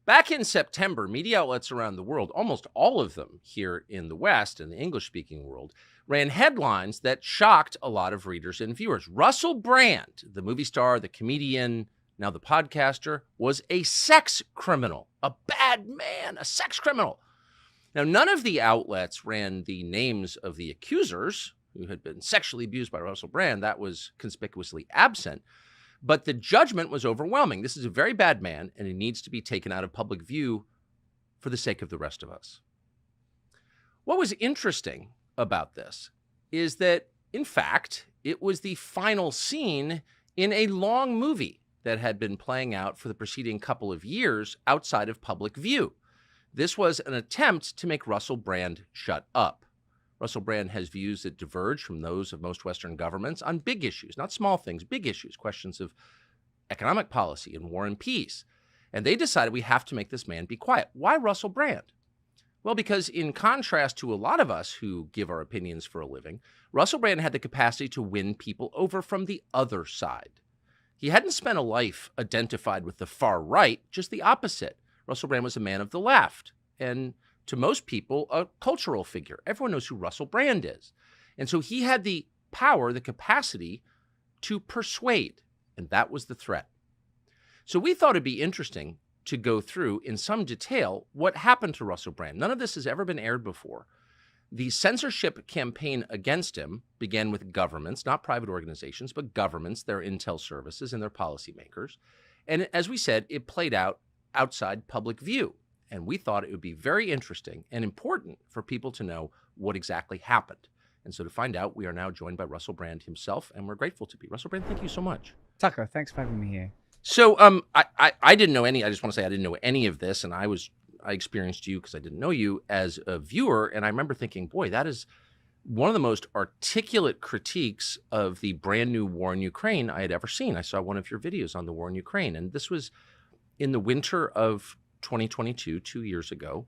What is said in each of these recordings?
Back in September, media outlets around the world, almost all of them here in the West and the English-speaking world, ran headlines that shocked a lot of readers and viewers. Russell Brand, the movie star, the comedian, now the podcaster, was a sex criminal, a bad man, a sex criminal. Now, none of the outlets ran the names of the accusers who had been sexually abused by Russell Brand. That was conspicuously absent. But the judgment was overwhelming. This is a very bad man, and he needs to be taken out of public view for the sake of the rest of us. What was interesting about this is that, in fact, it was the final scene in a long movie that had been playing out for the preceding couple of years outside of public view. This was an attempt to make Russell Brand shut up. Russell Brand has views that diverge from those of most Western governments on big issues, not small things, big issues, questions of economic policy and war and peace. And they decided we have to make this man be quiet. Why Russell Brand? Well, because in contrast to a lot of us who give our opinions for a living, Russell Brand had the capacity to win people over from the other side. He hadn't spent a life identified with the far right, just the opposite. Russell Brand was a man of the left, and to most people, a cultural figure. Everyone knows who Russell Brand is. And so he had the power, the capacity to persuade, and that was the threat. So we thought it'd be interesting to go through in some detail what happened to Russell Brand. None of this has ever been aired before. The censorship campaign against him began with governments, not private organizations, but governments, their intel services, and their policymakers. And as we said, it played out outside public view. And we thought it would be very interesting and important for people to know what exactly happened. And so to find out, we are now joined by Russell Brand himself, and we're grateful to be. Russell Brand, thank you so much. Tucker, thanks for having me here. So I didn't know any, I just want to say I didn't know any of this, and I experienced you because I didn't know you as a viewer, and I remember thinking, boy, that is one of the most articulate critiques of the brand new war in Ukraine I had ever seen. I saw one of your videos on the war in Ukraine, and this was in the winter of 2022, 2 years ago,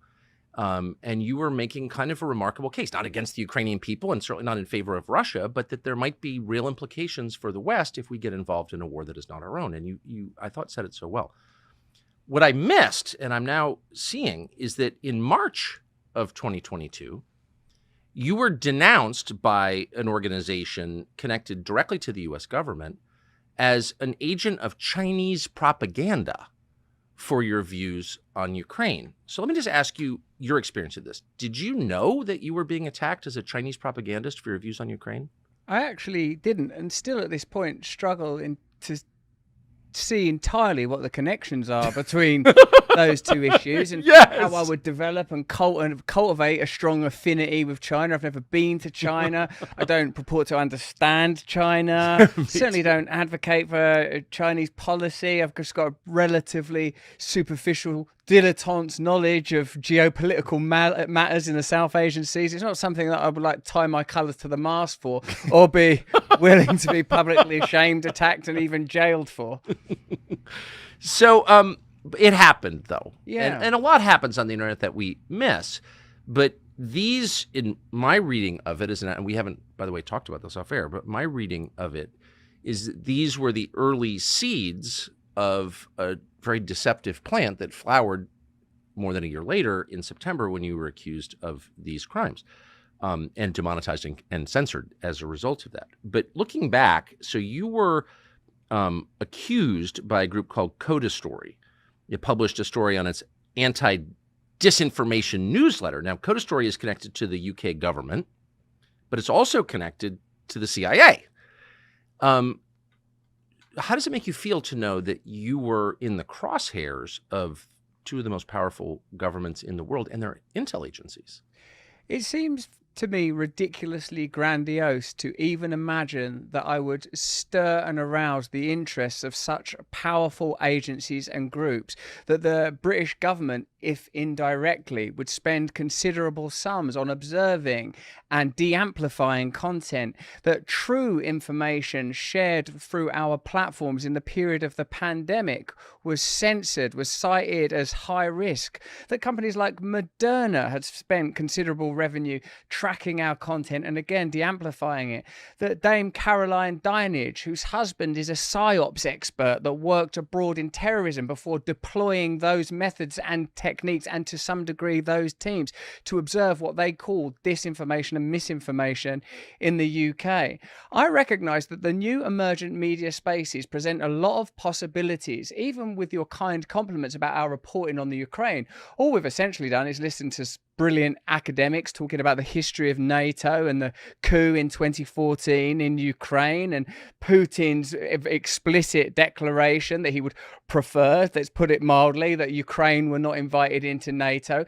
and you were making kind of a remarkable case, not against the Ukrainian people and certainly not in favor of Russia, but that there might be real implications for the West if we get involved in a war that is not our own. And you I thought, said it so well. What I missed, and I'm now seeing, is that in March of 2022, you were denounced by an organization connected directly to the U.S. government as an agent of Chinese propaganda for your views on Ukraine. So let me just ask you your experience of this. Did you know that you were being attacked as a Chinese propagandist for your views on Ukraine? I actually didn't, and still at this point struggle to see entirely what the connections are between those two issues and how I would develop and cultivate a strong affinity with China. I've never been to China. I don't purport to understand China. Certainly don't advocate for Chinese policy. I've just got a relatively superficial dilettante knowledge of geopolitical matters in the South Asian seas. It's not something that I would like tie my colours to the mast for or be willing to be publicly shamed, attacked, and even jailed for. So it happened, though. Yeah. And a lot happens on the internet that we miss. But these, in my reading of it, and we haven't, by the way, talked about this off air, but my reading of it is that these were the early seeds of a very deceptive plant that flowered more than a year later in September when you were accused of these crimes and demonetized and censored as a result of that. But looking back, so you were accused by a group called Coda Story. It published a story on its anti-disinformation newsletter. Now, Coda Story is connected to the UK government, but it's also connected to the CIA. How does it make you feel to know that you were in the crosshairs of two of the most powerful governments in the world and their intel agencies? It seems to me ridiculously grandiose to even imagine that I would stir and arouse the interests of such powerful agencies and groups, that the British government, if indirectly, would spend considerable sums on observing and de-amplifying content, that true information shared through our platforms in the period of the pandemic was censored, was cited as high risk, that companies like Moderna had spent considerable revenue tracking our content and again de-amplifying it. That Dame Caroline Dinenage, whose husband is a psyops expert that worked abroad in terrorism before deploying those methods and techniques, and to some degree those teams, to observe what they call disinformation and misinformation in the UK. I recognise that the new emergent media spaces present a lot of possibilities, even with your kind compliments about our reporting on the Ukraine. All we've essentially done is listen to brilliant academics talking about the history of NATO and the coup in 2014 in Ukraine and Putin's explicit declaration that he would prefer, let's put it mildly, that Ukraine were not invited into NATO,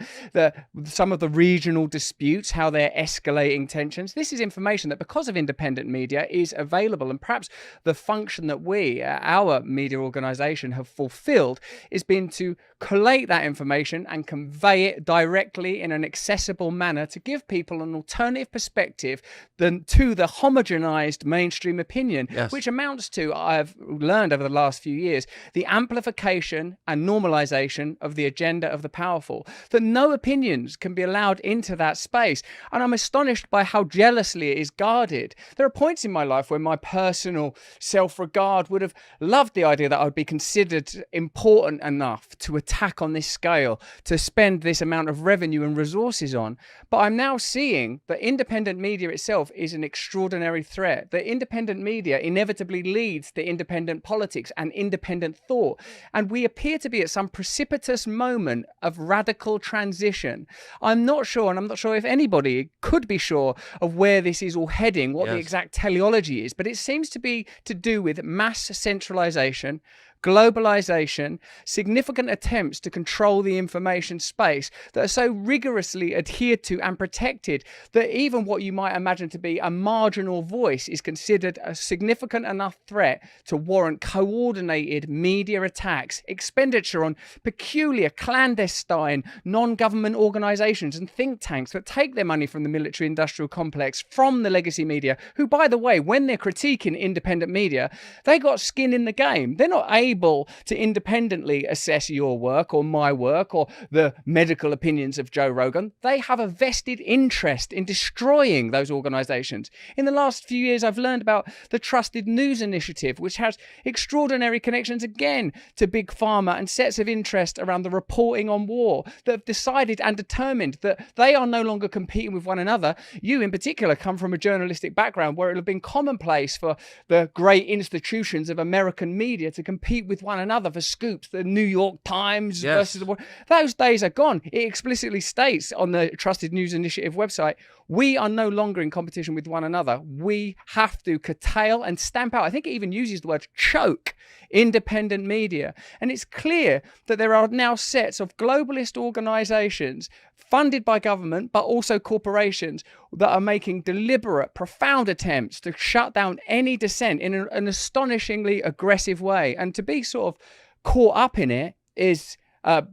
some of the regional disputes, how they're escalating tensions. This is information that, because of independent media, is available. And perhaps the function that we, our media organisation, have fulfilled is been to collate that information and convey it directly in an accessible manner to give people an alternative perspective to the homogenized mainstream opinion, which amounts to, I've learned over the last few years, the amplification and normalization of the agenda of the powerful, that no opinions can be allowed into that space. And I'm astonished by how jealously it is guarded. There are points in my life where my personal self-regard would have loved the idea that I would be considered important enough to attack on this scale, to spend this amount of revenue and resources on. But I'm now seeing that independent media itself is an extraordinary threat. That independent media inevitably leads to independent politics and independent thought. And we appear to be at some precipitous moment of radical transition. I'm not sure, and I'm not sure if anybody could be sure of where this is all heading, what the exact teleology is, but it seems to be to do with mass centralization, globalization, significant attempts to control the information space that are so rigorously adhered to and protected that even what you might imagine to be a marginal voice is considered a significant enough threat to warrant coordinated media attacks, expenditure on peculiar, clandestine, non-government organizations and think tanks that take their money from the military-industrial complex, from the legacy media, who, by the way, when they're critiquing independent media, they got skin in the game. They're not able to independently assess your work or my work or the medical opinions of Joe Rogan. They have a vested interest in destroying those organizations. In the last few years, I've learned about the Trusted News Initiative, which has extraordinary connections again to Big Pharma and sets of interest around the reporting on war, that have decided and determined that they are no longer competing with one another. You in particular come from a journalistic background where it would have been commonplace for the great institutions of American media to compete with one another for scoops. The New York Times versus the world. Those days are gone. It explicitly states on the Trusted News Initiative website, we are no longer in competition with one another. We have to curtail and stamp out, I think it even uses the word choke, independent media. And it's clear that there are now sets of globalist organizations funded by government, but also corporations, that are making deliberate, profound attempts to shut down any dissent in an astonishingly aggressive way. And to be sort of caught up in it is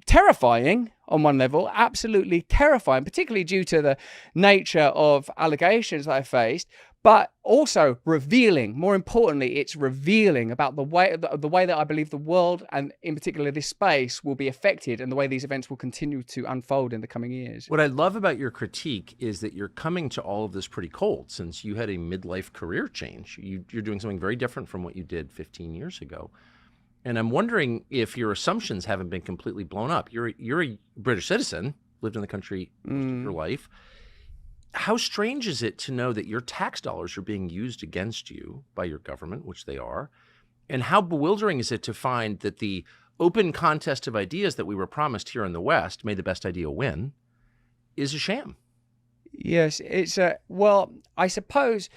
terrifying on one level, absolutely terrifying, particularly due to the nature of allegations that I faced, but also revealing. More importantly, it's revealing about the way that I believe the world, and in particular this space, will be affected, and the way these events will continue to unfold in the coming years. What I love about your critique is that you're coming to all of this pretty cold, since you had a midlife career change. You're doing something very different from what you did 15 years ago. And I'm wondering if your assumptions haven't been completely blown up. You're a British citizen, lived in the country most of your life. How strange is it to know that your tax dollars are being used against you by your government, which they are? And how bewildering is it to find that the open contest of ideas that we were promised here in the West, may the best idea win, is a sham? Yes, it's well, I suppose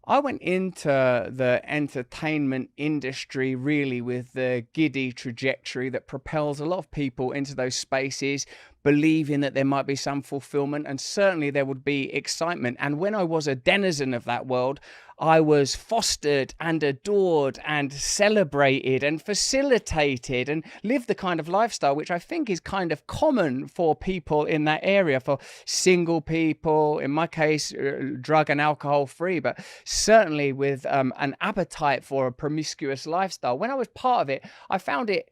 I went into the entertainment industry really with the giddy trajectory that propels a lot of people into those spaces, believing that there might be some fulfillment, and certainly there would be excitement. And when I was a denizen of that world, I was fostered and adored and celebrated and facilitated and lived the kind of lifestyle which I think is kind of common for people in that area, for single people, in my case, drug and alcohol free, but certainly with an appetite for a promiscuous lifestyle. When I was part of it, I found it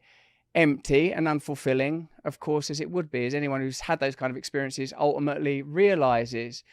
empty and unfulfilling, of course, as it would be, as anyone who's had those kind of experiences ultimately realizes.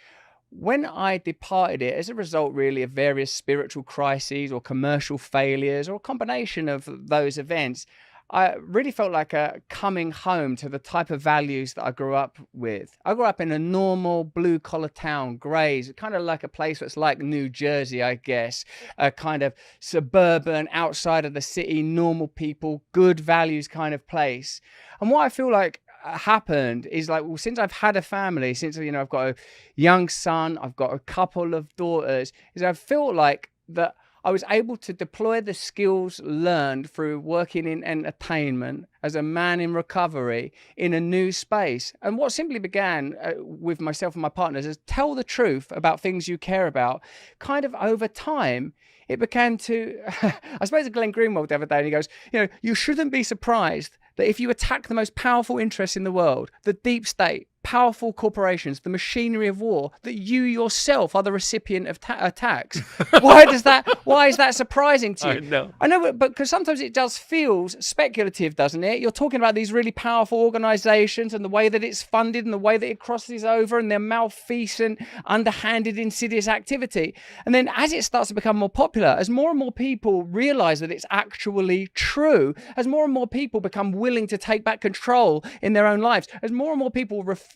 when I departed it as a result really of various spiritual crises or commercial failures or a combination of those events, I really felt like a coming home to the type of values that I grew up with. I grew up in a normal blue collar town, Grays, kind of like a place that's like New Jersey, I guess, a kind of suburban, outside of the city, normal people, good values kind of place. And what I feel like happened is like, well, since I've had a family, since, you know, I've got a young son, I've got a couple of daughters, is I feel like that I was able to deploy the skills learned through working in entertainment as a man in recovery in a new space. And what simply began with myself and my partners is tell the truth about things you care about. Kind of over time, it began to, I suppose Glenn Greenwald the other day, and he goes, you know, you shouldn't be surprised that if you attack the most powerful interests in the world, the deep state, powerful corporations, the machinery of war, that you yourself are the recipient of attacks. Why is that surprising to you? I know, but because sometimes it does feel speculative, doesn't it? You're talking about these really powerful organizations and the way that it's funded and the way that it crosses over and their malfeasant, underhanded, insidious activity. And then as it starts to become more popular, as more and more people realize that it's actually true, as more and more people become willing to take back control in their own lives, as more and more people refuse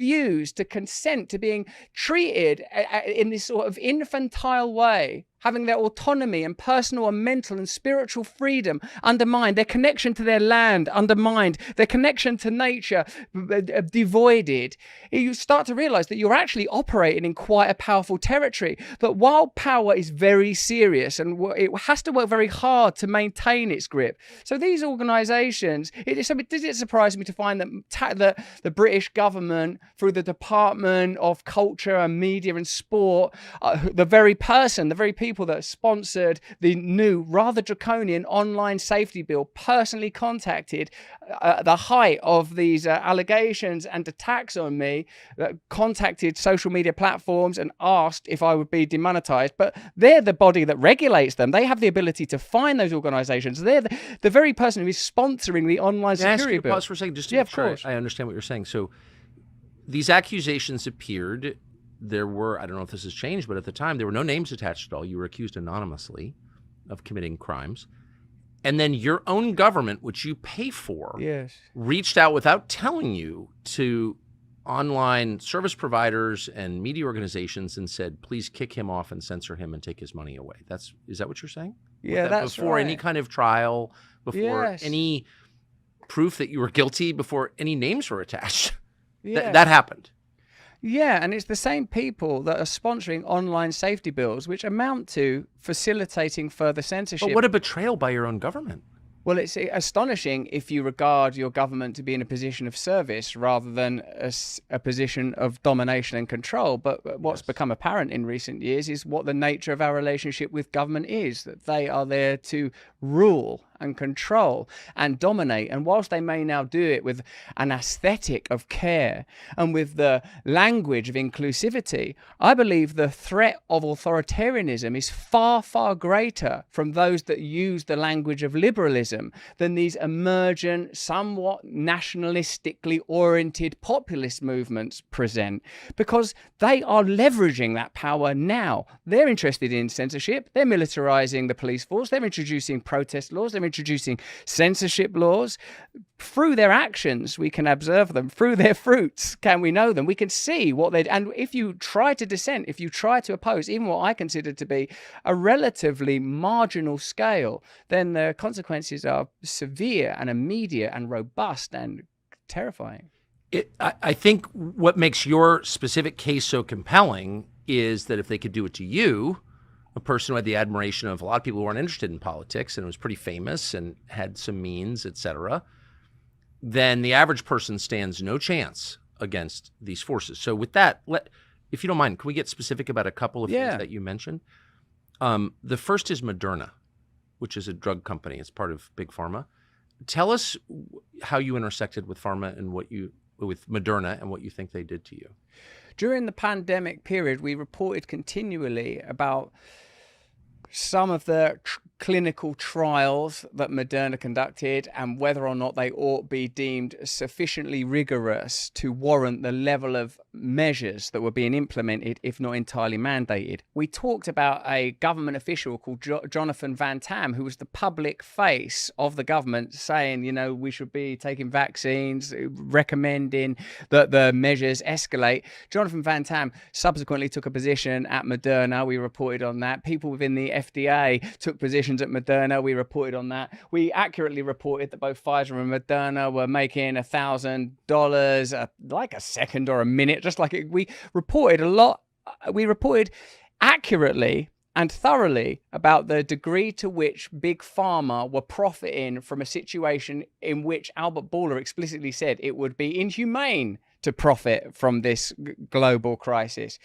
to consent to being treated in this sort of infantile way, having their autonomy and personal and mental and spiritual freedom undermined, their connection to their land undermined, their connection to nature devoided, you start to realize that you're actually operating in quite a powerful territory. But while power is very serious and it has to work very hard to maintain its grip, so these organizations, did it surprise me to find that the British government, through the Department of Culture and Media and Sport, the very people that sponsored the new, rather draconian online safety bill, personally contacted the height of these allegations and attacks on me, contacted social media platforms and asked if I would be demonetized. But they're the body that regulates them. They have the ability to find those organizations. They're the very person who is sponsoring the online security bill. Pause for a second, just to make sure I understand what you're saying. So these accusations appeared. There were, I don't know if this has changed, but at the time, there were no names attached at all. You were accused anonymously of committing crimes. And then your own government, which you pay for, reached out without telling you to online service providers and media organizations and said, please kick him off and censor him and take his money away. Is that what you're saying? Yeah, that's before right. Any kind of trial, before any proof that you were guilty, before any names were attached. That happened. Yeah, and it's the same people that are sponsoring online safety bills, which amount to facilitating further censorship. But what a betrayal by your own government. Well, it's astonishing if you regard your government to be in a position of service rather than a position of domination and control. But what's become apparent in recent years is what the nature of our relationship with government is, that they are there to rule and control and dominate. And whilst they may now do it with an aesthetic of care and with the language of inclusivity, I believe the threat of authoritarianism is far, far greater from those that use the language of liberalism than these emergent, somewhat nationalistically oriented populist movements present, because they are leveraging that power now. They're interested in censorship. They're militarizing the police force. They're introducing protest laws. They're introducing censorship laws. Through their actions, we can observe them. Through their fruits, can we know them? We can see what they... And if you try to dissent, if you try to oppose, even what I consider to be a relatively marginal scale, then the consequences are severe and immediate and robust and terrifying. I think what makes your specific case so compelling is that if they could do it to you, a person who had the admiration of a lot of people who weren't interested in politics and was pretty famous and had some means, et cetera, then the average person stands no chance against these forces. So with that, if you don't mind, can we get specific about a couple of things that you mentioned? The first is Moderna, which is a drug company. It's part of Big Pharma. Tell us how you intersected with pharma and with Moderna and what you think they did to you. During the pandemic period, we reported continually about some of the clinical trials that Moderna conducted and whether or not they ought be deemed sufficiently rigorous to warrant the level of measures that were being implemented, if not entirely mandated. We talked about a government official called Jonathan Van Tam, who was the public face of the government, saying, you know, we should be taking vaccines, recommending that the measures escalate. Jonathan Van Tam subsequently took a position at Moderna. We reported on that. People within the FDA took positions at Moderna. We reported on that. We accurately reported that both Pfizer and Moderna were making $1,000 like a second or a minute, just like we reported a lot. We reported accurately and thoroughly about the degree to which Big Pharma were profiting from a situation in which Albert Bourla explicitly said it would be inhumane to profit from this global crisis.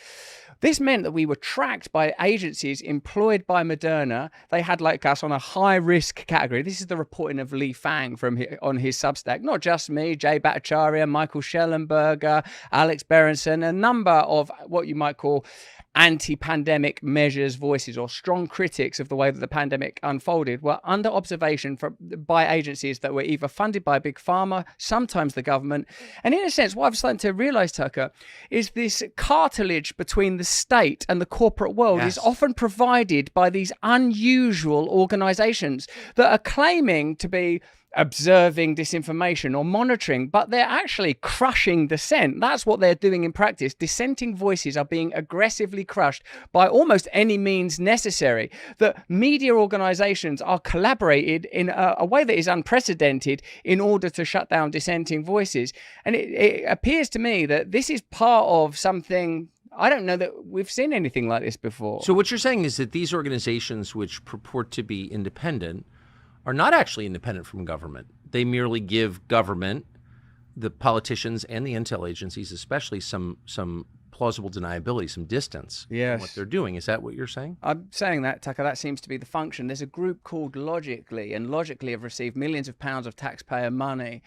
This meant that we were tracked by agencies employed by Moderna. They had like us on a high risk category. This is the reporting of Li Fang on his Substack. Not just me, Jay Bhattacharya, Michael Schellenberger, Alex Berenson, a number of what you might call anti-pandemic measures voices or strong critics of the way that the pandemic unfolded were under observation by agencies that were either funded by Big Pharma, sometimes the government. And in a sense, what I've started to realize, Tucker, is this cartilage between the state and the corporate world is often provided by these unusual organizations that are claiming to be observing disinformation or monitoring, but they're actually crushing dissent. That's what they're doing in practice. Dissenting voices are being aggressively crushed by almost any means necessary. That media organizations are collaborated in a way that is unprecedented in order to shut down dissenting voices. And it appears to me that this is part of something. I don't know that we've seen anything like this before. So what you're saying is that these organizations, which purport to be independent, are not actually independent from government. They merely give government, the politicians and the intel agencies especially, some plausible deniability, some distance from what they're doing. Is that what you're saying? I'm saying that, Tucker. That seems to be the function. There's a group called Logically, and Logically have received millions of pounds of taxpayer money.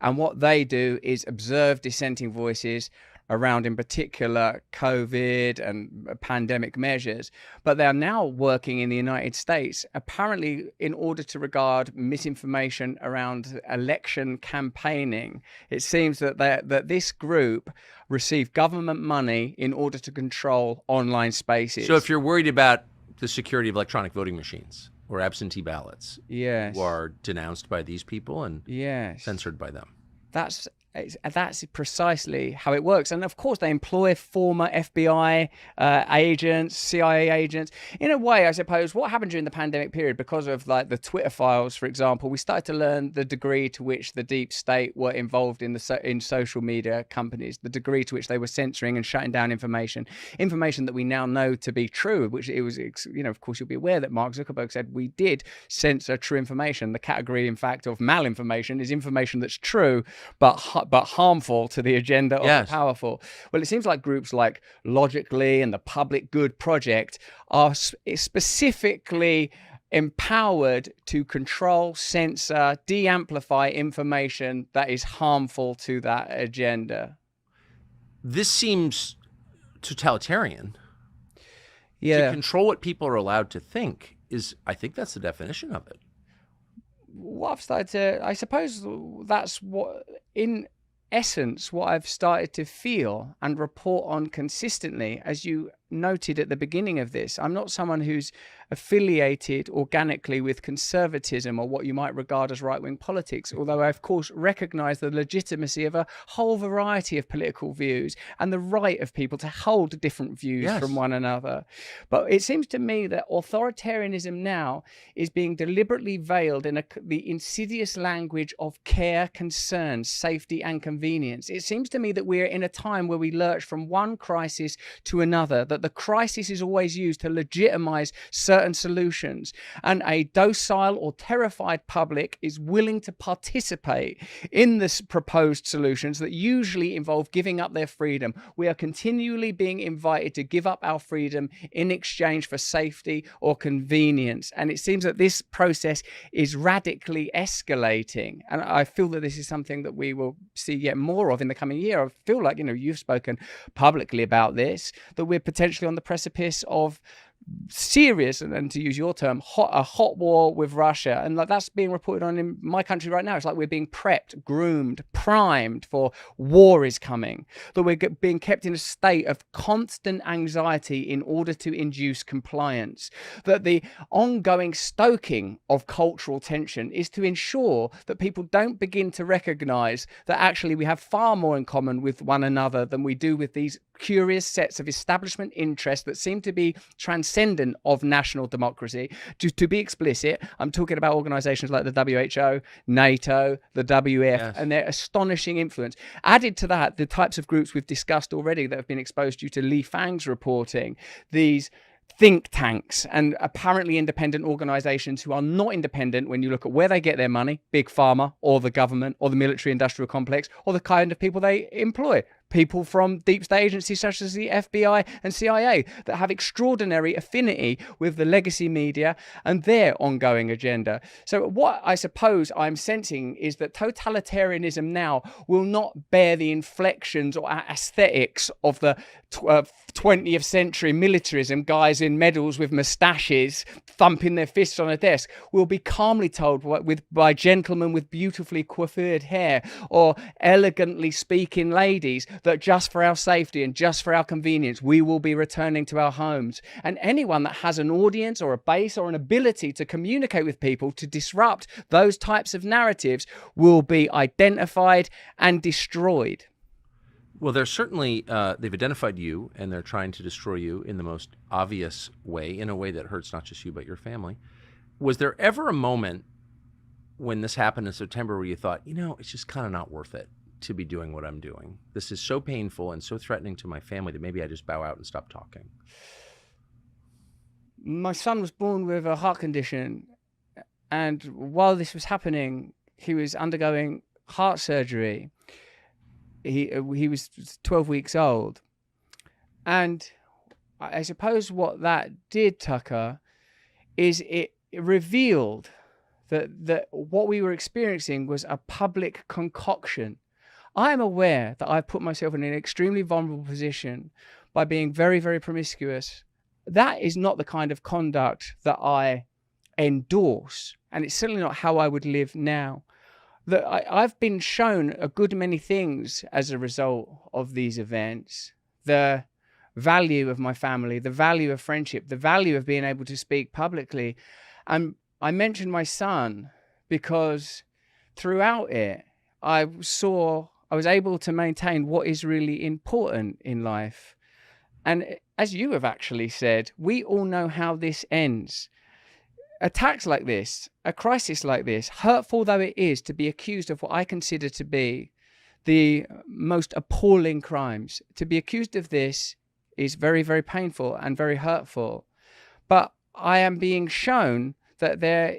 And what they do is observe dissenting voices around, in particular, COVID and pandemic measures. But they are now working in the United States, apparently in order to regard misinformation around election campaigning. It seems that this group received government money in order to control online spaces. So if you're worried about the security of electronic voting machines or absentee ballots, you are denounced by these people and censored by them. That's precisely how it works. And of course, they employ former FBI agents, CIA agents. In a way, I suppose, what happened during the pandemic period, because of like the Twitter files, for example, we started to learn the degree to which the deep state were involved in social media companies, the degree to which they were censoring and shutting down information that we now know to be true, which it was, you know, of course, you'll be aware that Mark Zuckerberg said we did censor true information. The category, in fact, of malinformation is information that's true, but harmful to the agenda of the powerful. Well, it seems like groups like Logically and the Public Good Project are specifically empowered to control, censor, de-amplify information that is harmful to that agenda. This seems totalitarian. Yeah. To control what people are allowed to think I think that's the definition of it. What I've started to, I suppose that's what, in essence, what I've started to feel and report on consistently, as you noted at the beginning of this. I'm not someone who's affiliated organically with conservatism or what you might regard as right-wing politics, although I, of course, recognize the legitimacy of a whole variety of political views and the right of people to hold different views from one another. But it seems to me that authoritarianism now is being deliberately veiled in the insidious language of care, concern, safety, and convenience. It seems to me that we're in a time where we lurch from one crisis to another, that the crisis is always used to legitimize certain solutions, and a docile or terrified public is willing to participate in this proposed solutions that usually involve giving up their freedom. We are continually being invited to give up our freedom in exchange for safety or convenience, and it seems that this process is radically escalating, and I feel that this is something that we will see yet more of in the coming year. I feel like, you know, you've spoken publicly about this, that we're potentially on the precipice of serious, and to use your term, a hot war with Russia. And like that's being reported on in my country right now. It's like we're being prepped, groomed, primed for war is coming, that we're being kept in a state of constant anxiety in order to induce compliance, that the ongoing stoking of cultural tension is to ensure that people don't begin to recognize that actually we have far more in common with one another than we do with these curious sets of establishment interests that seem to be transcendent of national democracy. To be explicit, I'm talking about organizations like the WHO, NATO, the WF, and their astonishing influence. Added to that, the types of groups we've discussed already that have been exposed due to Li Fang's reporting, these think tanks and apparently independent organizations who are not independent when you look at where they get their money, big pharma or the government or the military industrial complex, or the kind of people they employ. People from deep state agencies such as the FBI and CIA that have extraordinary affinity with the legacy media and their ongoing agenda. So what I suppose I'm sensing is that totalitarianism now will not bear the inflections or aesthetics of the 20th century militarism, guys in medals with moustaches thumping their fists on a desk. Will be calmly told by gentlemen with beautifully coiffured hair or elegantly speaking ladies that just for our safety and just for our convenience, we will be returning to our homes. And anyone that has an audience or a base or an ability to communicate with people to disrupt those types of narratives will be identified and destroyed. Well, they're certainly, they've identified you, and they're trying to destroy you in the most obvious way, in a way that hurts not just you, but your family. Was there ever a moment when this happened in September where you thought, it's just kind of not worth it to be doing what I'm doing? This is so painful and so threatening to my family that maybe I just bow out and stop talking. My son was born with a heart condition, and while this was happening, he was undergoing heart surgery. He was 12 weeks old. And I suppose what that did, Tucker, is it revealed that what we were experiencing was a public concoction. I am aware that I've put myself in an extremely vulnerable position by being very, very promiscuous. That is not the kind of conduct that I endorse, and it's certainly not how I would live now. That I've been shown a good many things as a result of these events. The value of my family, the value of friendship, the value of being able to speak publicly. And I mentioned my son because throughout it, I was able to maintain what is really important in life. And as you have actually said, we all know how this ends. Attacks like this, a crisis like this, hurtful though it is to be accused of what I consider to be the most appalling crimes, to be accused of this is very, very painful and very hurtful. But I am being shown that there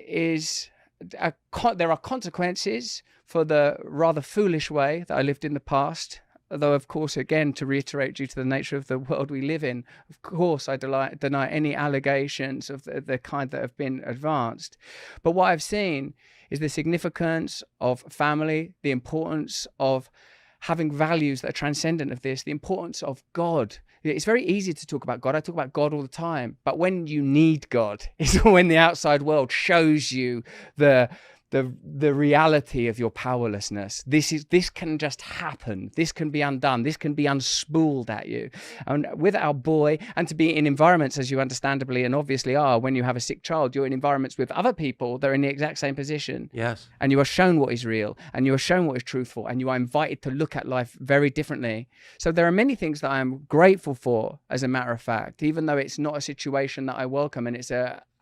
are consequences for the rather foolish way that I lived in the past. Although, of course, again, to reiterate, due to the nature of the world we live in, of course, I deny any allegations of the kind that have been advanced. But what I've seen is the significance of family, the importance of having values that are transcendent of this, the importance of God. It's very easy to talk about God. I talk about God all the time. But when you need God is when the outside world shows you the reality of your powerlessness. This can just happen. This can be undone. This can be unspooled at you. And with our boy, and to be in environments, as you understandably and obviously are, when you have a sick child, you're in environments with other people that are in the exact same position. Yes. And you are shown what is real, and you are shown what is truthful, and you are invited to look at life very differently. So there are many things that I am grateful for, as a matter of fact, even though it's not a situation that I welcome, and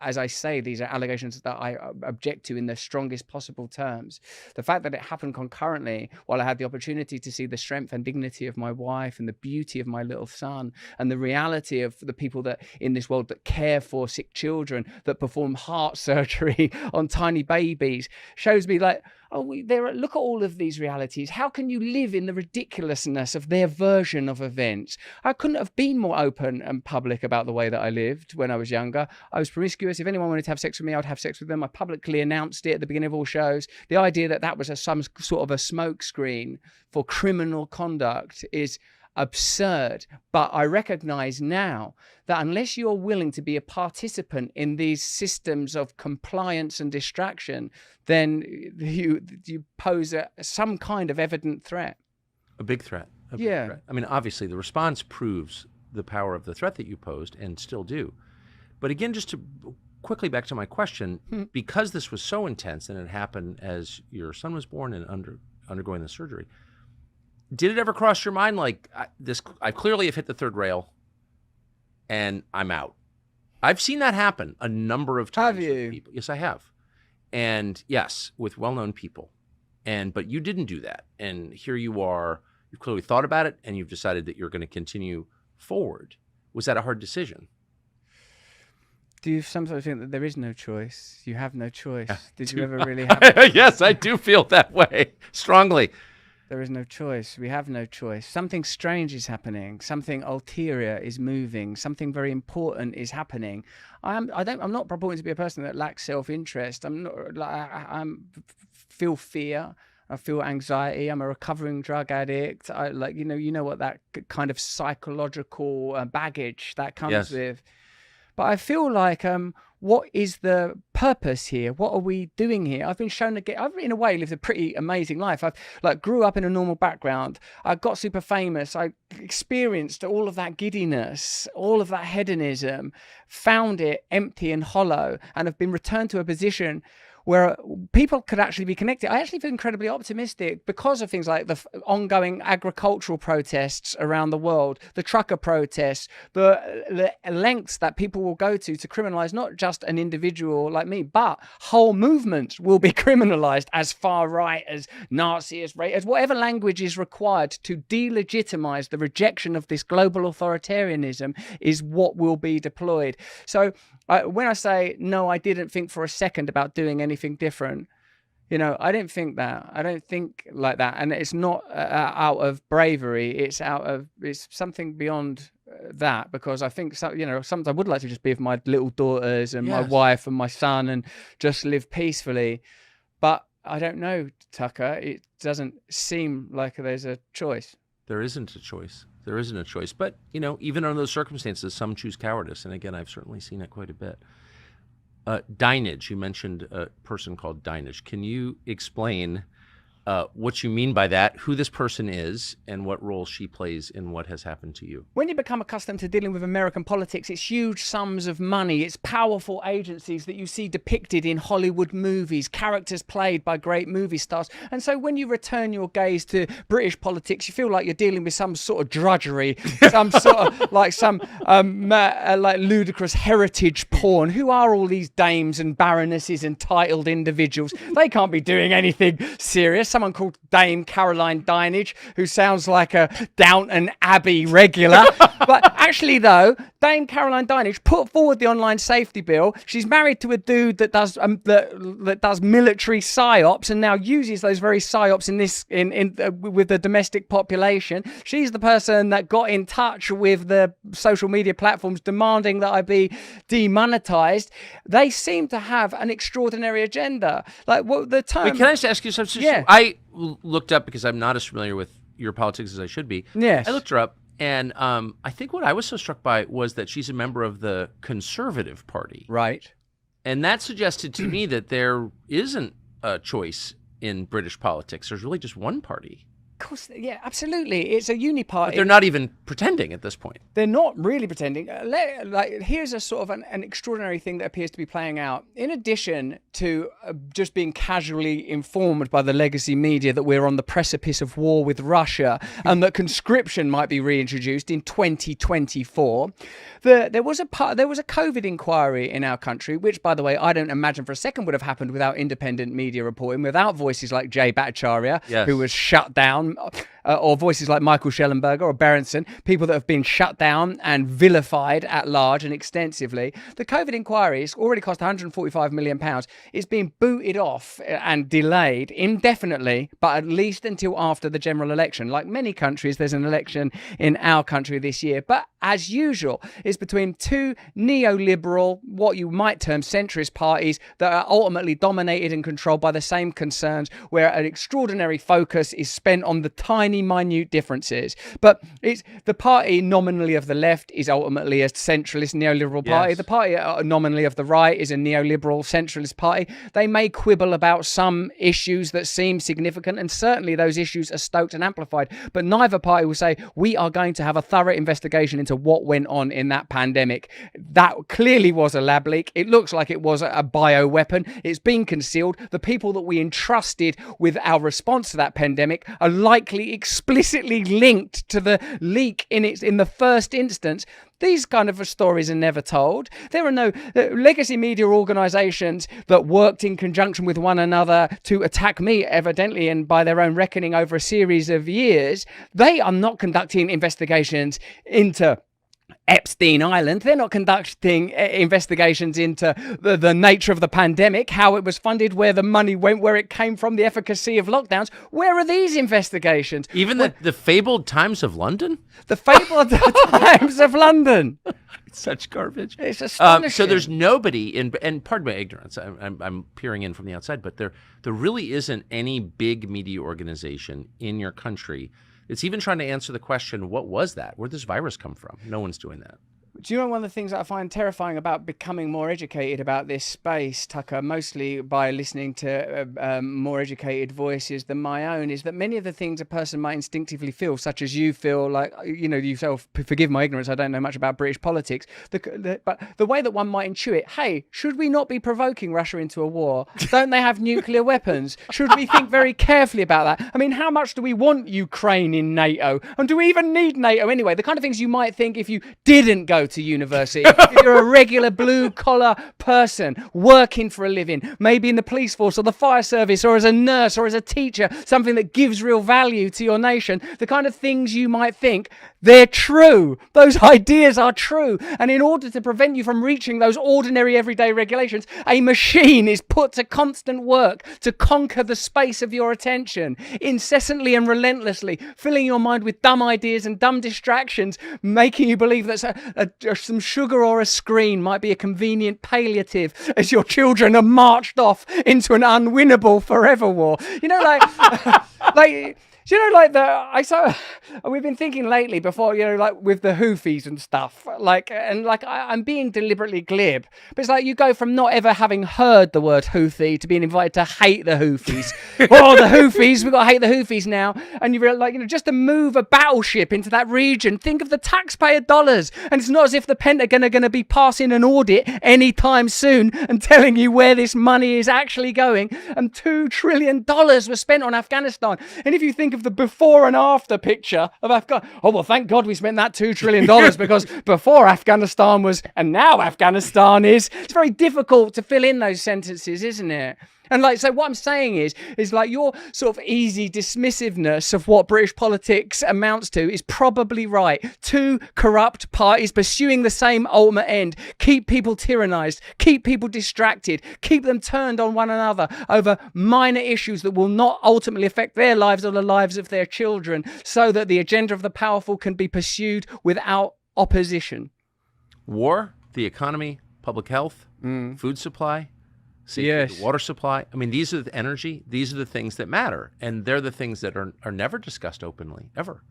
as I say, these are allegations that I object to in the strongest possible terms. The fact that it happened concurrently while I had the opportunity to see the strength and dignity of my wife and the beauty of my little son and the reality of the people that in this world that care for sick children, that perform heart surgery on tiny babies, shows me like, look at all of these realities. How can you live in the ridiculousness of their version of events? I couldn't have been more open and public about the way that I lived when I was younger. I was promiscuous. If anyone wanted to have sex with me, I'd have sex with them. I publicly announced it at the beginning of all shows. The idea that that was some sort of a smoke screen for criminal conduct is absurd. But I recognize now that unless you're willing to be a participant in these systems of compliance and distraction, then you pose some kind of evident threat. A big threat. A big threat. I mean, obviously, the response proves the power of the threat that you posed and still do. But again, just to quickly back to my question, because this was so intense and it happened as your son was born and undergoing the surgery, did it ever cross your mind like I clearly have hit the third rail and I'm out? I've seen that happen a number of times. Have you? With people. Yes, I have. And yes, with well-known people. But you didn't do that. And here you are. You've clearly thought about it and you've decided that you're going to continue forward. Was that a hard decision? Do you sometimes think that there is no choice? You have no choice. Did you ever really have? Yes, I do feel that way strongly. There is no choice. We have no choice. Something strange is happening. Something ulterior is moving. Something very important is happening. I'm not purporting to be a person that lacks self-interest. I'm not. Feel fear. I feel anxiety. I'm a recovering drug addict. You know what that kind of psychological baggage that comes with. But I feel like, what is the purpose here? What are we doing here? I've been shown I've in a way lived a pretty amazing life. I've grew up in a normal background. I got super famous. I experienced all of that giddiness, all of that hedonism, found it empty and hollow, and have been returned to a position where people could actually be connected. I actually feel incredibly optimistic because of things like the ongoing agricultural protests around the world, the trucker protests, the lengths that people will go to criminalize not just an individual like me, but whole movements will be criminalized as far right, as Nazi, as whatever language is required to delegitimize the rejection of this global authoritarianism is what will be deployed. So when I say, no, I didn't think for a second about doing anything different, I didn't think that. I don't think like that. And it's not out of bravery. It's something beyond that, because I think, sometimes I would like to just be with my little daughters and my wife and my son and just live peacefully. But I don't know, Tucker. It doesn't seem like there's a choice. There isn't a choice. There isn't a choice. But, even under those circumstances, some choose cowardice. And again, I've certainly seen it quite a bit. Dinage, you mentioned a person called Dinage. Can you explain what you mean by that, who this person is, and what role she plays in what has happened to you? When you become accustomed to dealing with American politics, it's huge sums of money. It's powerful agencies that you see depicted in Hollywood movies, characters played by great movie stars. And so when you return your gaze to British politics, you feel like you're dealing with some sort of drudgery, some sort of like ludicrous heritage porn. Who are all these dames and baronesses and titled individuals? They can't be doing anything serious. Someone called Dame Caroline Dinage, who sounds like a Downton Abbey regular. But actually, though, Dame Caroline Dinage put forward the online safety bill. She's married to a dude that does that does military psyops and now uses those very psyops with the domestic population. She's the person that got in touch with the social media platforms demanding that I be demonetized. They seem to have an extraordinary agenda. Like the term. Wait, can I just ask you something? Yeah. I looked up, because I'm not as familiar with your politics as I should be. Yes. I looked her up, and I think what I was so struck by was that she's a member of the Conservative Party. Right. And that suggested to me that there isn't a choice in British politics. There's really just one party. Of course, yeah, absolutely. It's a uniparty. But they're not even pretending at this point. They're not really pretending. Here's a sort of an extraordinary thing that appears to be playing out. In addition to just being casually informed by the legacy media that we're on the precipice of war with Russia and that conscription might be reintroduced in 2024, there was a COVID inquiry in our country, which, by the way, I don't imagine for a second would have happened without independent media reporting, without voices like Jay Bhattacharya, who was shut down, or voices like Michael Schellenberger or Berenson, people that have been shut down and vilified at large and extensively. The COVID inquiry has already cost £145 million. It's being booted off and delayed indefinitely, but at least until after the general election. Like many countries, there's an election in our country this year. But as usual, is between two neoliberal, what you might term centrist parties that are ultimately dominated and controlled by the same concerns, where an extraordinary focus is spent on the tiny, minute differences. But it's the party nominally of the left is ultimately a centralist neoliberal party. Yes. The party nominally of the right is a neoliberal centralist party. They may quibble about some issues that seem significant, and certainly those issues are stoked and amplified, but neither party will say, we are going to have a thorough investigation into what went on in that pandemic. That clearly was a lab leak. It looks like it was a bioweapon. It's been concealed. The people that we entrusted with our response to that pandemic are likely explicitly linked to the leak in the first instance. These kind of stories are never told. There are no legacy media organisations that worked in conjunction with one another to attack me, evidently, and by their own reckoning over a series of years. They are not conducting investigations into Epstein Island. They're not conducting investigations into the nature of the pandemic, how it was funded, where the money went, where it came from, the efficacy of lockdowns. Where are these investigations? Even the fabled Times of London? The fabled Times of London. It's such garbage. It's astonishing. So there's nobody and pardon my ignorance, I'm peering in from the outside, but there really isn't any big media organization in your country. It's even trying to answer the question, what was that? Where'd this virus come from? No one's doing that. Do you know one of the things that I find terrifying about becoming more educated about this space, Tucker, mostly by listening to more educated voices than my own, is that many of the things a person might instinctively feel, such as you feel like, yourself, forgive my ignorance, I don't know much about British politics, but the way that one might intuit, hey, should we not be provoking Russia into a war? Don't they have nuclear weapons? Should we think very carefully about that? I mean, how much do we want Ukraine in NATO? And do we even need NATO anyway? The kind of things you might think if you didn't go to university, if you're a regular blue collar person working for a living, maybe in the police force or the fire service or as a nurse or as a teacher, something that gives real value to your nation, the kind of things you might think, they're true. Those ideas are true. And in order to prevent you from reaching those ordinary everyday regulations, a machine is put to constant work to conquer the space of your attention, incessantly and relentlessly, filling your mind with dumb ideas and dumb distractions, making you believe that some sugar or a screen might be a convenient palliative as your children are marched off into an unwinnable forever war. We've been thinking lately before, with the Houthis and stuff, I'm being deliberately glib, but it's like you go from not ever having heard the word Houthi to being invited to hate the Houthis. Oh, the Houthis, we've got to hate the Houthis now. And you realize, just to move a battleship into that region, think of the taxpayer dollars. And it's not as if the Pentagon are going to be passing an audit anytime soon and telling you where this money is actually going. And $2 trillion was spent on Afghanistan. And if you think of the before and after picture of Afghanistan, oh, well, thank God we spent that $2 trillion because before Afghanistan was, and now Afghanistan is, it's very difficult to fill in those sentences, isn't it? And so what I'm saying is your sort of easy dismissiveness of what British politics amounts to is probably right. Two corrupt parties pursuing the same ultimate end. Keep people tyrannized, keep people distracted, keep them turned on one another over minor issues that will not ultimately affect their lives or the lives of their children, so that the agenda of the powerful can be pursued without opposition. War, the economy, public health, food supply, the water supply. I mean, these are the energy. These are the things that matter. And they're the things that are never discussed openly, ever.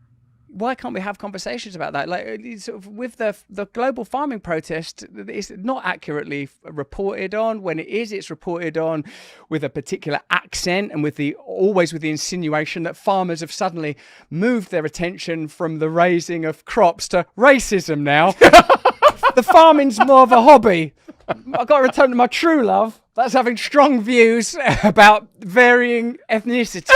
Why can't we have conversations about that? With the global farming protest, it's not accurately reported on. When it is, it's reported on with a particular accent and always with the insinuation that farmers have suddenly moved their attention from the raising of crops to racism now. The farming's more of a hobby. I've got to return to my true love. That's having strong views about varying ethnicity.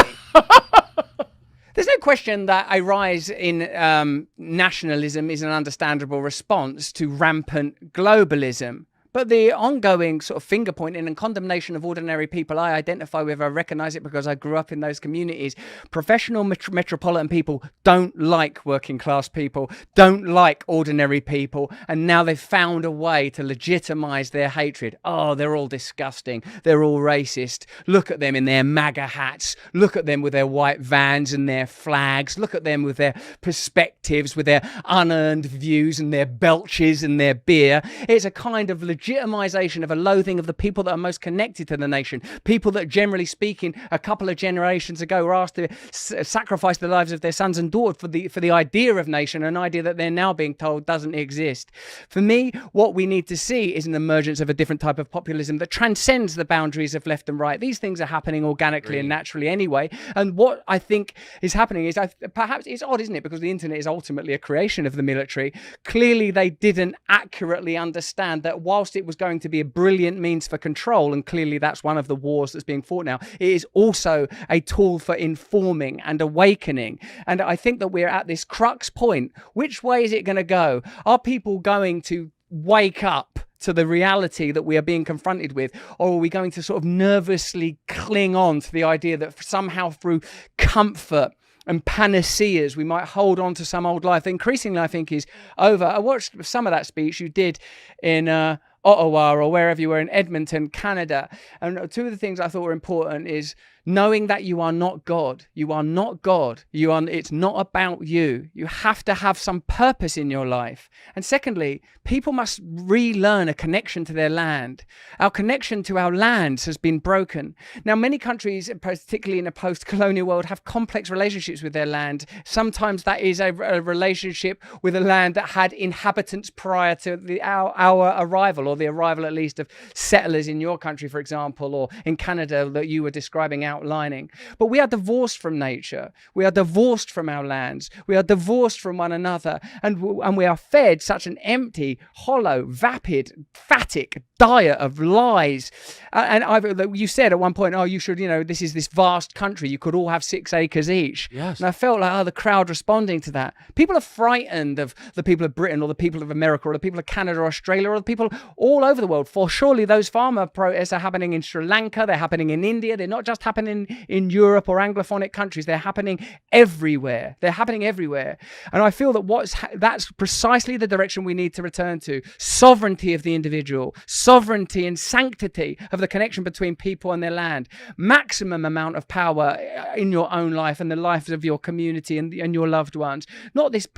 There's no question that a rise in nationalism is an understandable response to rampant globalism. But the ongoing sort of finger pointing and condemnation of ordinary people I identify with, I recognize it because I grew up in those communities. Professional metropolitan people don't like working class people, don't like ordinary people, and now they've found a way to legitimize their hatred. Oh, they're all disgusting. They're all racist. Look at them in their MAGA hats. Look at them with their white vans and their flags. Look at them with their perspectives, with their unearned views and their belches and their beer. It's a kind of legitimization of a loathing of the people that are most connected to the nation, people that, generally speaking, a couple of generations ago were asked to sacrifice the lives of their sons and daughters for the idea of nation, an idea that they're now being told doesn't exist. For me, what we need to see is an emergence of a different type of populism that transcends the boundaries of left and right. These things are happening organically and naturally anyway, and what I think is happening is, perhaps it's odd, isn't it, because the internet is ultimately a creation of the military. Clearly they didn't accurately understand that whilst it was going to be a brilliant means for control, and clearly that's one of the wars that's being fought now, it is also a tool for informing and awakening. And I think that we're at this crux point. Which way is it going to go? Are people going to wake up to the reality that we are being confronted with, or are we going to sort of nervously cling on to the idea that somehow through comfort and panaceas we might hold on to some old life that increasingly I think is over? I watched some of that speech you did in Ottawa or wherever you were, in Edmonton, Canada, and two of the things I thought were important is knowing that you are not God. You are not God. It's not about you. You have to have some purpose in your life. And secondly, people must relearn a connection to their land. Our connection to our lands has been broken. Now, many countries, particularly in a post-colonial world, have complex relationships with their land. Sometimes that is a relationship with a land that had inhabitants prior to our arrival, or the arrival at least of settlers in your country, for example, or in Canada that you were describing outlining. But we are divorced from nature. We are divorced from our lands. We are divorced from one another. And we are fed such an empty, hollow, vapid, phatic diet of lies. You said at one point, oh, you should, this is this vast country. You could all have 6 acres each. Yes. And I felt like, the crowd responding to that. People are frightened of the people of Britain or the people of America or the people of Canada or Australia or the people all over the world. For surely those farmer protests are happening in Sri Lanka. They're happening in India. They're not just happening in Europe or Anglophonic countries. They're happening everywhere. They're happening everywhere. And I feel that that's precisely the direction we need to return to. Sovereignty of the individual, sovereignty and sanctity of the connection between people and their land, maximum amount of power in your own life and the lives of your community and your loved ones. Not this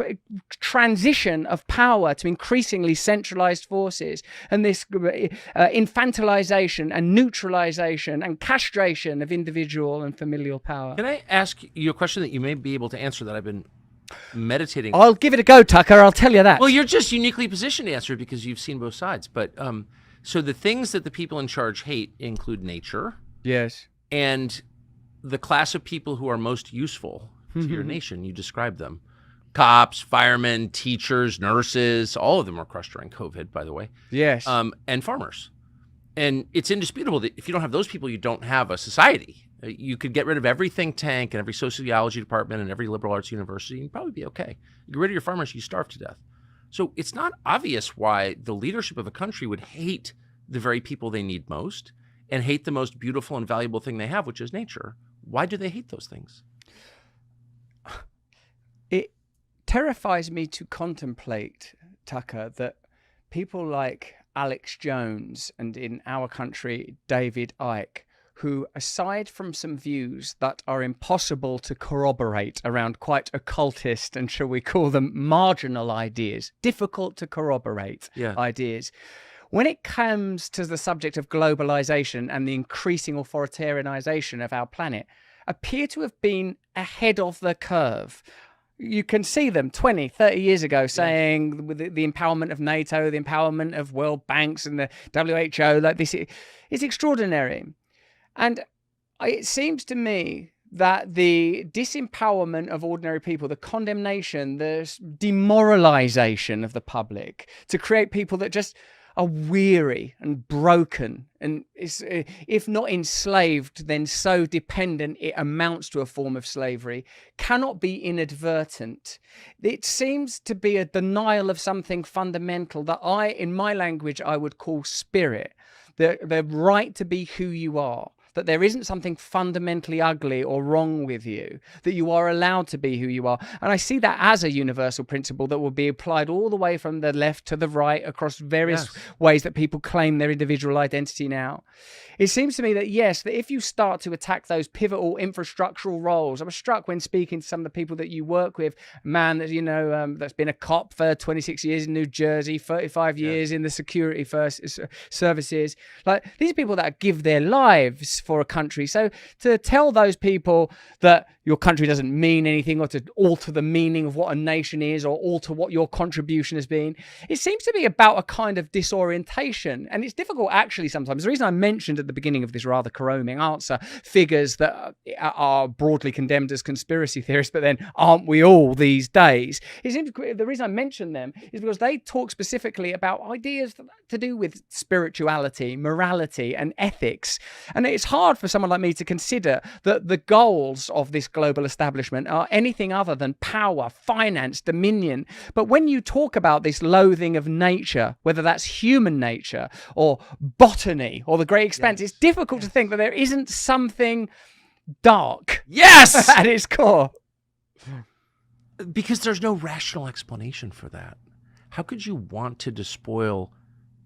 transition of power to increasingly centralized forces and this infantilization and neutralization and castration of individual and familial power. Can I ask you a question that you may be able to answer that I've been meditating? I'll give it a go, Tucker. I'll tell you that. Well, you're just uniquely positioned to answer it because you've seen both sides. But so the things that the people in charge hate include nature. Yes. And the class of people who are most useful to your nation. You described them. Cops, firemen, teachers, nurses, all of them were crushed during COVID, by the way. Yes. And farmers. And it's indisputable that if you don't have those people, you don't have a society. You could get rid of every think tank and every sociology department and every liberal arts university and you'd probably be okay. You get rid of your farmers, you starve to death. So it's not obvious why the leadership of a country would hate the very people they need most and hate the most beautiful and valuable thing they have, which is nature. Why do they hate those things? It terrifies me to contemplate, Tucker, that people like Alex Jones and in our country, David Icke, who, aside from some views that are impossible to corroborate around quite occultist and, shall we call them, marginal ideas, difficult to corroborate ideas, when it comes to the subject of globalization and the increasing authoritarianization of our planet, appear to have been ahead of the curve. You can see them 20, 30 years ago saying with the empowerment of NATO, the empowerment of world banks and the WHO, like this is extraordinary. And it seems to me that the disempowerment of ordinary people, the condemnation, the demoralization of the public to create people that just are weary and broken, and is, if not enslaved, then so dependent it amounts to a form of slavery, cannot be inadvertent. It seems to be a denial of something fundamental that in my language, I would call spirit, the right to be who you are. That there isn't something fundamentally ugly or wrong with you, that you are allowed to be who you are. And I see that as a universal principle that will be applied all the way from the left to the right across various ways that people claim their individual identity now. It seems to me that, yes, that if you start to attack those pivotal infrastructural roles, I was struck when speaking to some of the people that you work with, a man that, that's been a cop for 26 years in New Jersey, 35 years in the security services. Like, these are people that give their lives for a country. So to tell those people that your country doesn't mean anything, or to alter the meaning of what a nation is, or alter what your contribution has been, it seems to be about a kind of disorientation. And it's difficult, actually, sometimes. The reason I mentioned at the beginning of this rather caroming answer figures that are broadly condemned as conspiracy theorists, but then aren't we all these days? The reason I mention them is because they talk specifically about ideas to do with spirituality, morality, and ethics. And it's hard for someone like me to consider that the goals of this global establishment are anything other than power, finance, dominion. But when you talk about this loathing of nature, whether that's human nature or botany or the great expanse, it's difficult to think that there isn't something dark at its core. Because there's no rational explanation for that. How could you want to despoil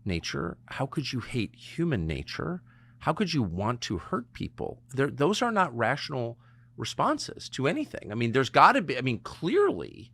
nature? How could you hate human nature? How could you want to hurt people? Those are not rational responses to anything. I mean, there's got to be, clearly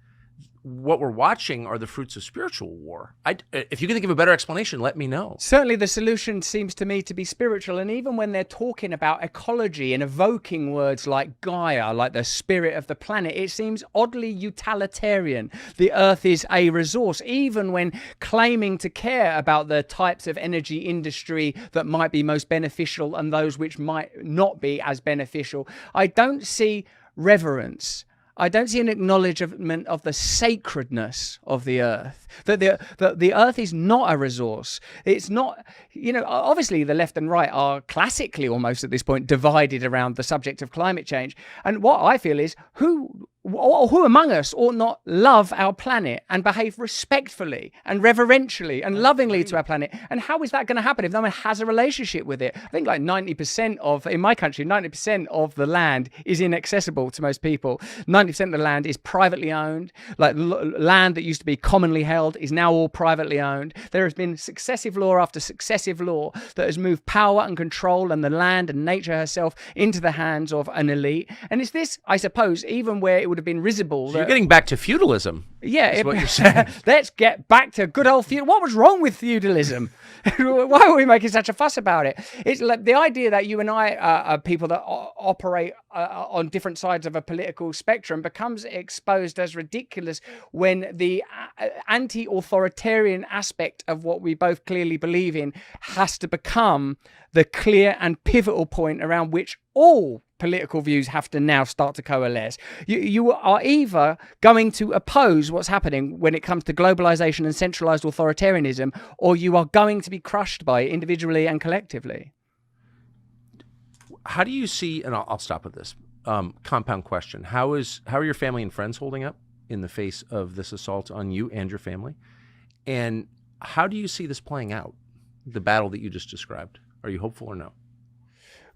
what we're watching are the fruits of spiritual war. If you can think of a better explanation, let me know. Certainly the solution seems to me to be spiritual. And even when they're talking about ecology and evoking words like Gaia, like the spirit of the planet, it seems oddly utilitarian. The earth is a resource, even when claiming to care about the types of energy industry that might be most beneficial and those which might not be as beneficial. I don't see reverence. I don't see an acknowledgement of the sacredness of the earth, that the earth is not a resource. It's not, obviously the left and right are classically almost at this point divided around the subject of climate change. And what I feel is who among us ought not love our planet and behave respectfully and reverentially and lovingly to our planet? And how is that going to happen if no one has a relationship with it? I think like 90% in my country, 90% of the land is inaccessible to most people. 90% of the land is privately owned. Like land that used to be commonly held is now all privately owned. There has been successive law after successive law that has moved power and control and the land and nature herself into the hands of an elite. And it's this, I suppose, even where it would have been risible. So you're getting back to feudalism. Yeah, what you're saying. Let's get back to good old feudalism. What was wrong with feudalism? Why were we making such a fuss about it? It's like the idea that you and I are people that operate on different sides of a political spectrum becomes exposed as ridiculous when the anti-authoritarian aspect of what we both clearly believe in has to become the clear and pivotal point around which all political views have to now start to coalesce. You are either going to oppose what's happening when it comes to globalization and centralized authoritarianism, or you are going to be crushed by it individually and collectively. How do you see, and I'll stop with this compound question. How are your family and friends holding up in the face of this assault on you and your family? And how do you see this playing out, the battle that you just described? Are you hopeful or no?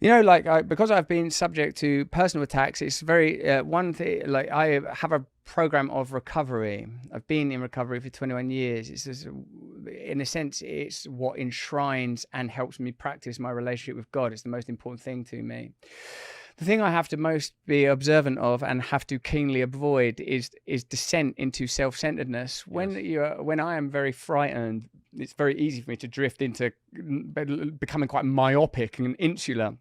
Because I've been subject to personal attacks, it's very one thing. Like, I have a program of recovery. I've been in recovery for 21 years. It's just, in a sense, it's what enshrines and helps me practice my relationship with God. It's the most important thing to me. The thing I have to most be observant of and have to keenly avoid is descent into self-centeredness. When I am very frightened, it's very easy for me to drift into becoming quite myopic and insular.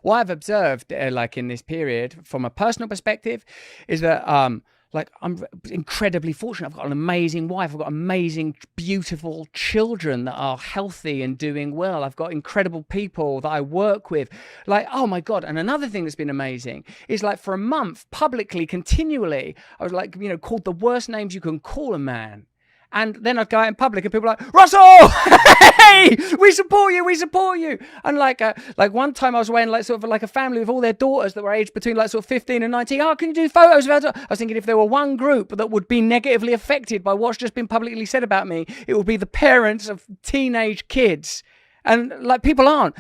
What I've observed, in this period, from a personal perspective, is that I'm incredibly fortunate. I've got an amazing wife. I've got amazing, beautiful children that are healthy and doing well. I've got incredible people that I work with. Oh my God. And another thing that's been amazing is for a month, publicly, continually, I was called the worst names you can call a man. And then I'd go out in public and people were like, Russell, hey, we support you. And like one time I was away in like sort of like a family with all their daughters that were aged between like sort of 15 and 19. Oh, can you do photos of our daughter? I was thinking if there were one group that would be negatively affected by what's just been publicly said about me, it would be the parents of teenage kids. And like people aren't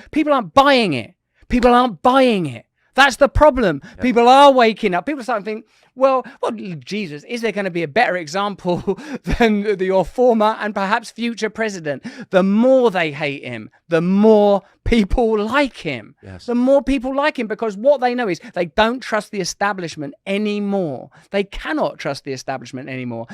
buying it. People aren't buying it. That's the problem. Yep. People are waking up. People are starting to think, well, Jesus, is there going to be a better example than your former and perhaps future president? The more they hate him, the more people like him. Yes. The more people like him, because what they know is they don't trust the establishment anymore. They cannot trust the establishment anymore.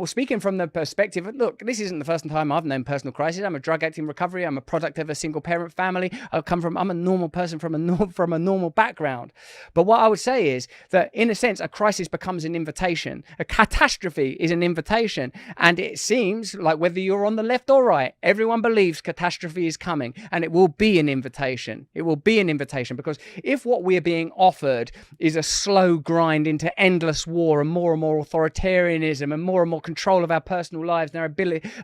Speaking from the perspective, look, this isn't the first time I've known personal crisis. I'm a drug addict in recovery. I'm a product of a single parent family. I'm a normal person from a normal background. But what I would say is that in a sense, a crisis becomes an invitation. A catastrophe is an invitation. And it seems like whether you're on the left or right, everyone believes catastrophe is coming, and it will be an invitation. It will be an invitation, because if what we're being offered is a slow grind into endless war and more authoritarianism and more control of our personal lives and our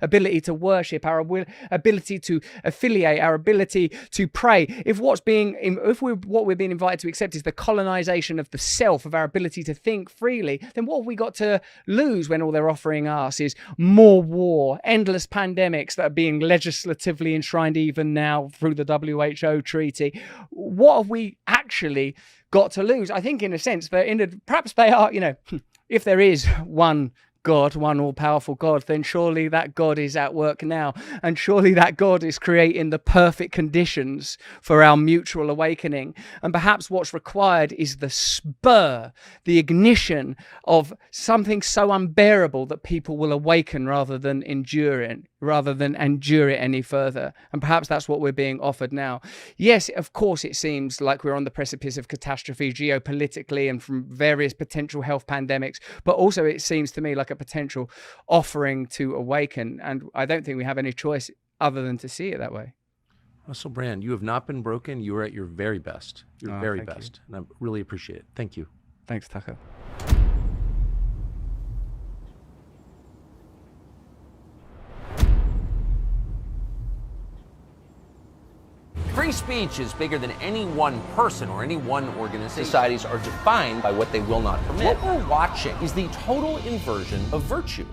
ability to worship, our ability to affiliate, our ability to pray, if what we're being invited to accept is the colonization of the self, of our ability to think freely, then what have we got to lose when all they're offering us is more war, endless pandemics that are being legislatively enshrined even now through the WHO treaty? What have we actually got to lose? I think in a sense that perhaps they are, if there is one God, one all-powerful God, then surely that God is at work now. And surely that God is creating the perfect conditions for our mutual awakening. And perhaps what's required is the spur, the ignition of something so unbearable that people will awaken rather than endure it any further. And perhaps that's what we're being offered now. Yes, of course, it seems like we're on the precipice of catastrophe geopolitically and from various potential health pandemics, but also it seems to me like a potential offering to awaken. And I don't think we have any choice other than to see it that way. Russell Brand, you have not been broken. You are at your very best. Your very thank best. And I really appreciate it. Thank you. Thanks, Tucker. Free speech is bigger than any one person or any one organization. Societies are defined by what they will not permit. What we're watching is the total inversion of virtue.